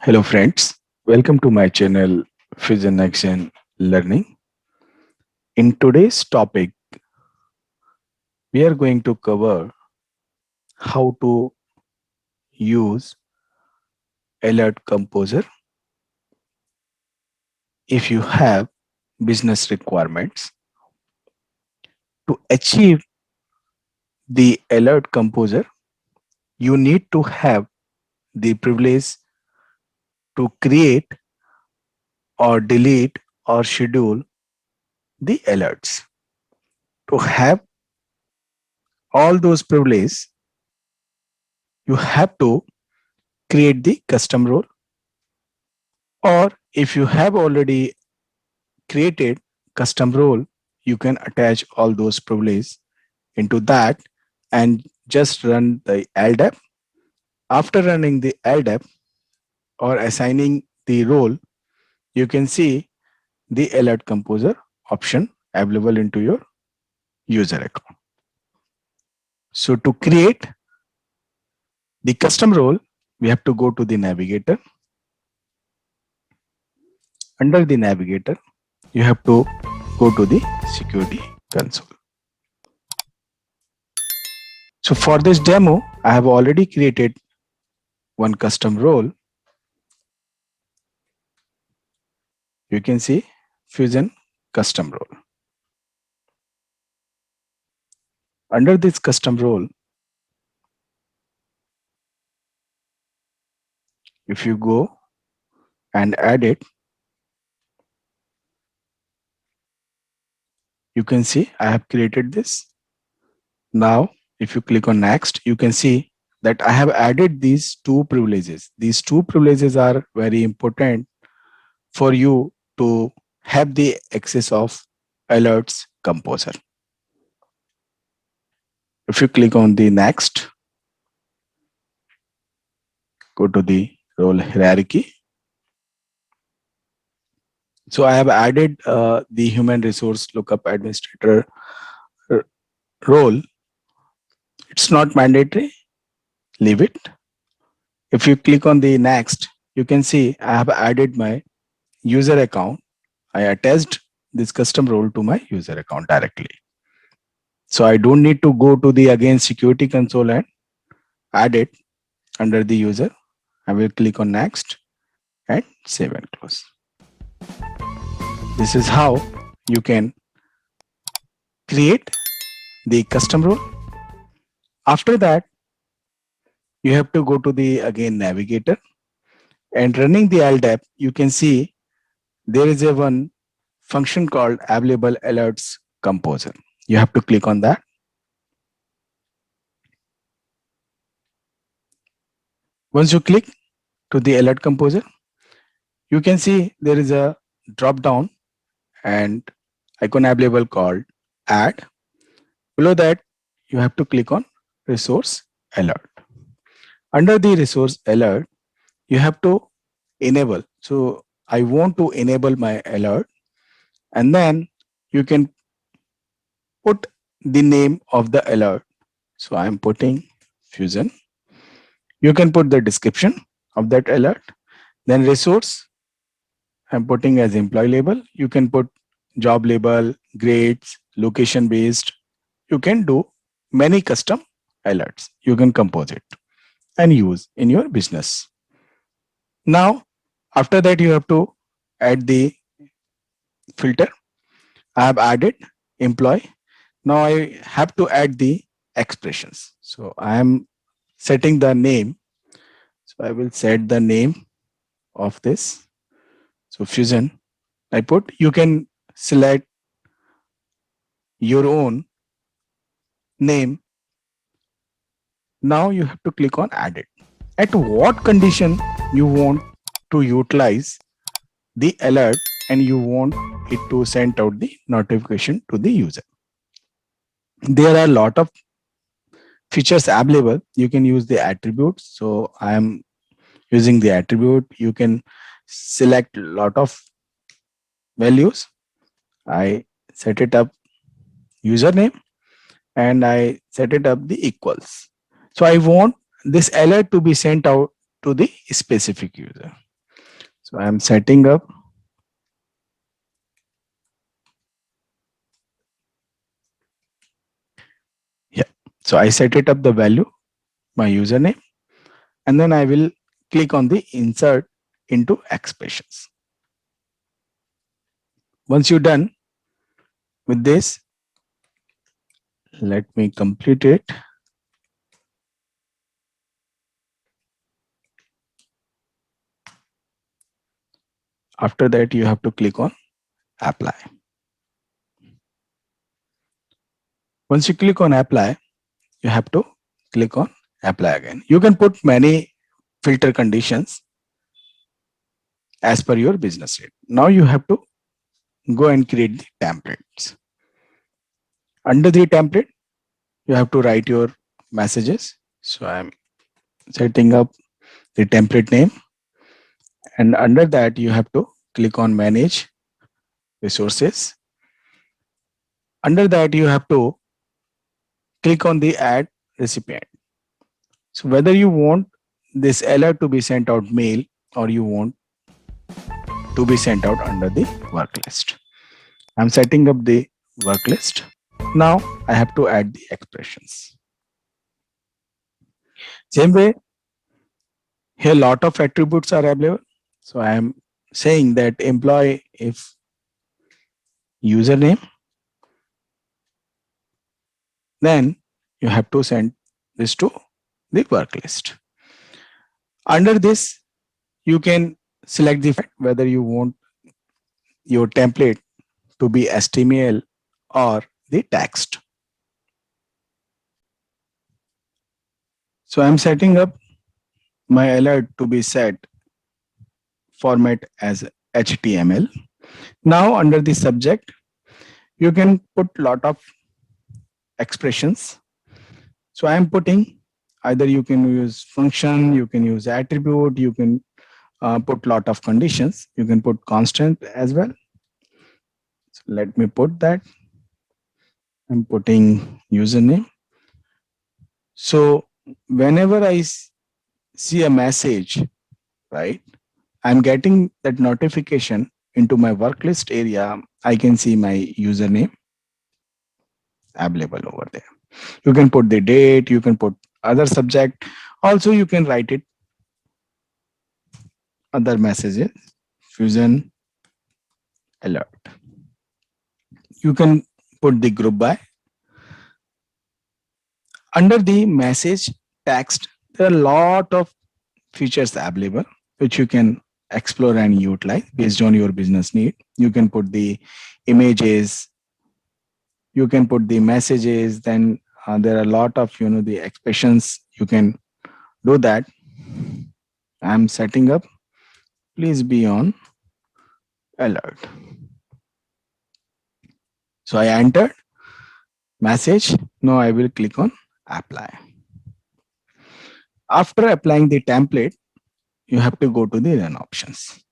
Hello friends, welcome to my channel Fusion Action Learning. In today's topic, we are going to cover how to use Alert Composer if you have business requirements. To achieve the Alert Composer, you need to have the privilege to create or delete or schedule the alerts. To have all those privileges, you have to create the custom role, or if you have already created custom role, you can attach all those privileges into that and just run the LDAP. After running the LDAP or assigning the role, you can see the alert composer option available into your user account. So to create the custom role, we have to go to the navigator. Under the navigator, you have to go to the security console. So for this demo, I have already created one custom role. You can see Fusion custom role. Under this custom role, if you go and add it, you can see I have created this. Now, if you click on next, you can see that I have added these two privileges. These two privileges are very important for you to have the access of alerts composer. If you click on the next, go to the role hierarchy. So I have added the human resource lookup administrator role. It's not mandatory, leave it. If you click on the next, you can see I have added my user account. I attached this custom role to my user account directly. So I don't need to go to the again security console and add it under the user. I will click on next and save and close. This is how you can create the custom role. After that, you have to go to the again navigator and running the LDAP, you can see there is a one function called available alerts composer. You have to click on that. Once you click to the alert composer, you can see there is a drop down and icon available called add. Below that, you have to click on resource alert. Under the resource alert, you have to enable. So I want to enable my alert, and then you can put the name of the alert. So I'm putting Fusion. You can put the description of that alert. Then resource, I'm putting as employee label. You can put job label, grades, location based. You can do many custom alerts. You can compose it and use in your business. Now, after that, you have to add the filter. I have added employee. Now I have to add the expressions. So I am setting the name. So I will set the name of this. So Fusion, I put, you can select your own name. Now you have to click on add it. At what condition you want to utilize the alert and you want it to send out the notification to the user. There are a lot of features available. You can use the attributes. So I am using the attribute. You can select a lot of values. I set it up username and I set it up the equals. So I want this alert to be sent out to the specific user. So I'm setting up. Yeah. So I set it up the value, my username, and then I will click on the insert into expressions. Once you're done with this, let me complete it. After that, you have to click on apply. Once you click on apply, you have to click on apply again. You can put many filter conditions as per your business rate. Now you have to go and create the templates. Under the template, you have to write your messages. So I'm setting up the template name, and under that you have to click on manage resources. Under that you have to click on the add recipient. So whether you want this alert to be sent out mail or you want to be sent out under the work list. I'm setting up the work list. Now I have to add the expressions. Same way, here lot of attributes are available. So I am saying that employee if username, then you have to send this to the work list. Under this, you can select the whether you want your template to be HTML or the text. So I'm setting up my alert to be set format as HTML. Now under the subject, you can put lot of expressions. So I'm putting either you can use function, you can use attribute, you can put lot of conditions, you can put constant as well. So let me put that. I'm putting username. So whenever I see a message, right, I'm getting that notification into my work list area. I can see my username available over there. You can put the date, you can put other subject. Also, you can write it other messages, fusion alert. You can put the group by. Under the message text, there are a lot of features available which you can explore and utilize based on your business need. You can put the images, you can put the messages, then there are a lot of the expressions you can do that. I'm setting up, please be on alert. So I entered message. Now I will click on apply. After applying the template, you have to go to the run options.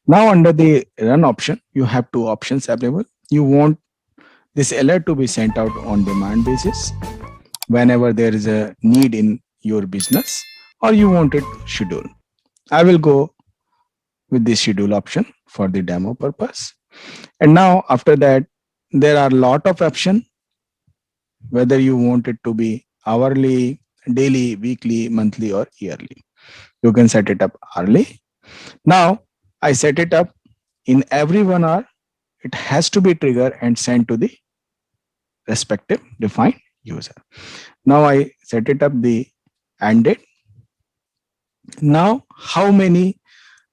Now under the run option, you have two options available. You want this alert to be sent out on demand basis whenever there is a need in your business, or you want it schedule. I will go with the schedule option for the demo purpose. And now after that, there are a lot of options whether you want it to be hourly, daily, weekly, monthly, or yearly. You can set it up early. Now I set it up in every 1 hour. It has to be triggered and sent to the respective defined user. Now I set it up the end date. Now how many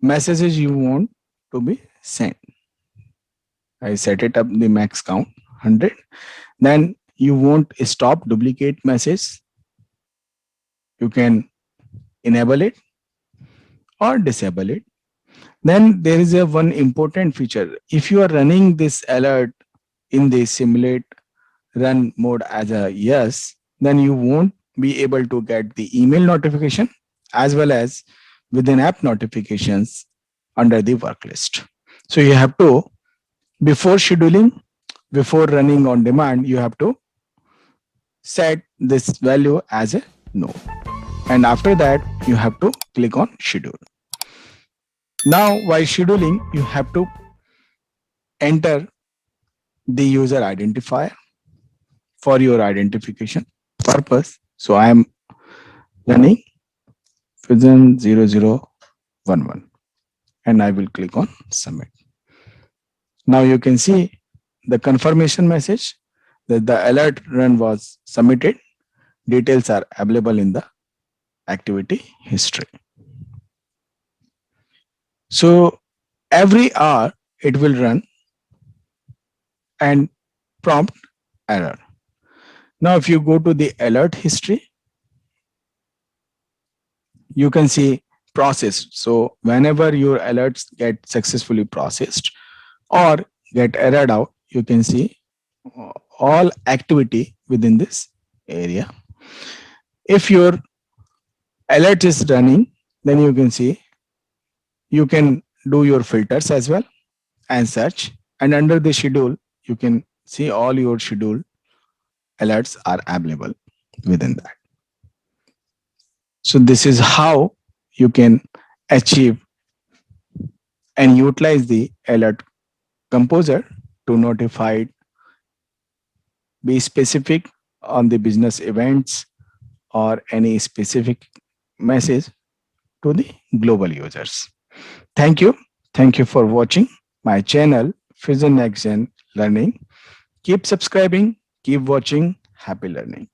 messages you want to be sent? I set it up the max count 100. Then you want stop duplicate message. You can enable it or disable it. Then there is a one important feature. If you are running this alert in the simulate run mode as a yes, then you won't be able to get the email notification as well as within app notifications under the work list. So you have to, before scheduling, before running on demand, you have to set this value as a no. And after that, you have to click on schedule. Now, while scheduling, you have to enter the user identifier for your identification purpose. So I am running Fusion 0011 and I will click on submit. Now you can see the confirmation message that the alert run was submitted. Details are available in the activity history. So every hour it will run and prompt error. Now, if you go to the alert history, you can see process. So whenever your alerts get successfully processed or get errored out, you can see all activity within this area. If your alert is running, then you can see you can do your filters as well and search. And under the schedule, you can see all your schedule alerts are available within that. So this is how you can achieve and utilize the alert composer to notify, be specific on the business events or any specific message to the global users. Thank you. Thank you for watching my channel, Fusion Next Gen Learning. Keep subscribing, keep watching. Happy learning.